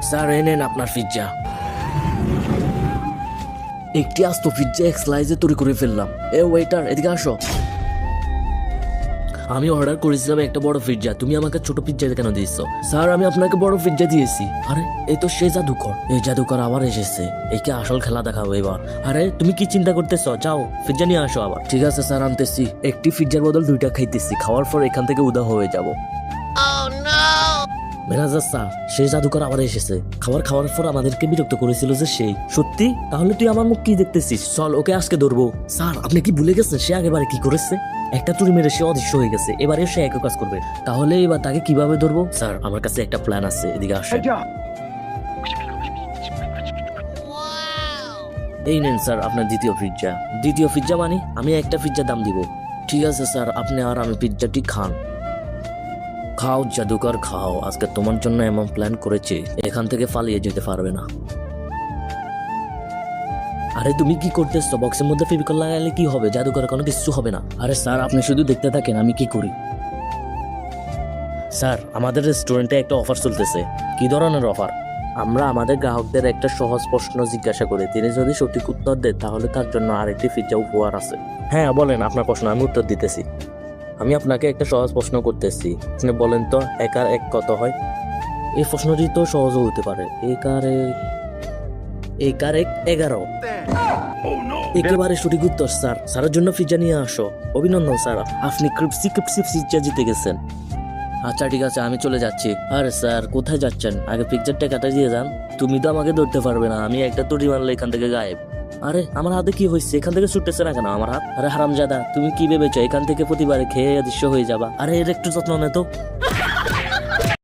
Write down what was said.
Sir এই নেন আপনার পিৎজা। একটি আস্ত পিৎজা এক স্লাইসে তৈরি করে ফেললাম। এ ওয়েটার এদিকে আসো। আমি অর্ডার করেছিলাম একটা বড় পিৎজা, তুমি আমাকে ছোট পিৎজা কেন দিয়েছো? স্যার আমি আপনাকে বড় পিৎজা দিয়েছি। আরে এই তো সেই জাদুকর, এই জাদুকর আবার এসেছে, একে আসল খেলা দেখাবো এবার। আরে তুমি কি চিন্তা করতেছো? যাও পিৎজা নিয়ে আসো আবার। ঠিক আছে স্যার আনতেছি। একটি পিৎজার বদল দুইটা খাইতেছি, খাওয়ার পর এখান থেকে উদা হয়ে যাব। মেরাজার স্যার, সেই জাদুকর আবার এসেছে। খাওয়ার পর আমাদেরকে বিরক্ত করেছিল যে সেই। সত্যি? তাহলে তুই আমার মুখ কি দেখতেছিস? চল ওকে আজকে ধরবো। স্যার আপনি কি ভুলে গেছেন সে আগেবারে কি করেছে? একটা চুরি মেরে সে অদৃশ্য হয়ে গেছে, এবারে সে একই কাজ করবে। তাহলে এবার তাকে কিভাবে ধরবো? স্যার আমার কাছে একটা প্ল্যান আছে, এদিকে আসেন। এই নেন স্যার আপনার দ্বিতীয় পিৎজা। দ্বিতীয় পিৎজা মানে আমি একটা পিৎজা দাম দিব। ঠিক আছে স্যার, আপনি আর আমি পিৎজাটি খান। খাও জাদুকর খাও, আজকে তোমার জন্য এমন প্ল্যান করেছি এখান থেকে পালিয়ে যেতে পারবে না। আরে তুমি কি করতেছো? বক্সের মধ্যে ফেভিকল লাগালে কি হবে? জাদুকর কোনো কিছু হবে না। আরে স্যার আপনি শুধু দেখতে থাকেন আমি কি করি। স্যার আমাদের রেস্টুরেন্টে একটা অফার চলতেছে। কি ধরনের অফার? আমরা আমাদের গ্রাহকদের একটা সহজ প্রশ্ন জিজ্ঞাসা করি, তিনি যদি সঠিক উত্তর দেন তাহলে তার জন্য আরেকটি পিৎজা উপহার আছে। হ্যাঁ বলেন আপনার প্রশ্ন, আমি উত্তর দিতেছি। আমি আপনাকে একটা সহজ প্রশ্ন করতেছি, আপনি বলেন তো 1 আর 1 কত হয়? এই প্রশ্নটি তো সহজও হতে পারে। 1 আর 1 11। একেবারে সঠিক উত্তর স্যার। স্যারের জন্য পিৎজা নিয়ে আসো। অভিনন্দন স্যার, আপনি ক্রিপসি পিৎজা জিতে গেছেন। আচ্ছা ঠিক আছে আমি চলে যাচ্ছি। আরে স্যার কোথায় যাচ্ছেন? আগে পিৎজার টাকাটা দিয়ে যান। তুমি তো আমাকে ধরতে পারবে না, আমি একটা তুড়ি মারলে এখান থেকে গায়েব। আরে আমার হাতে কি হয়েছে? এখান থেকে ছুটতেছে না কেন আমার হাত? আরে হারামজাদা তুমি কি ভেবেছো এখান থেকে প্রতিবারে খেয়ে দৃশ্য হয়ে যাবা? আরে এর একটু যত্ন নে তো।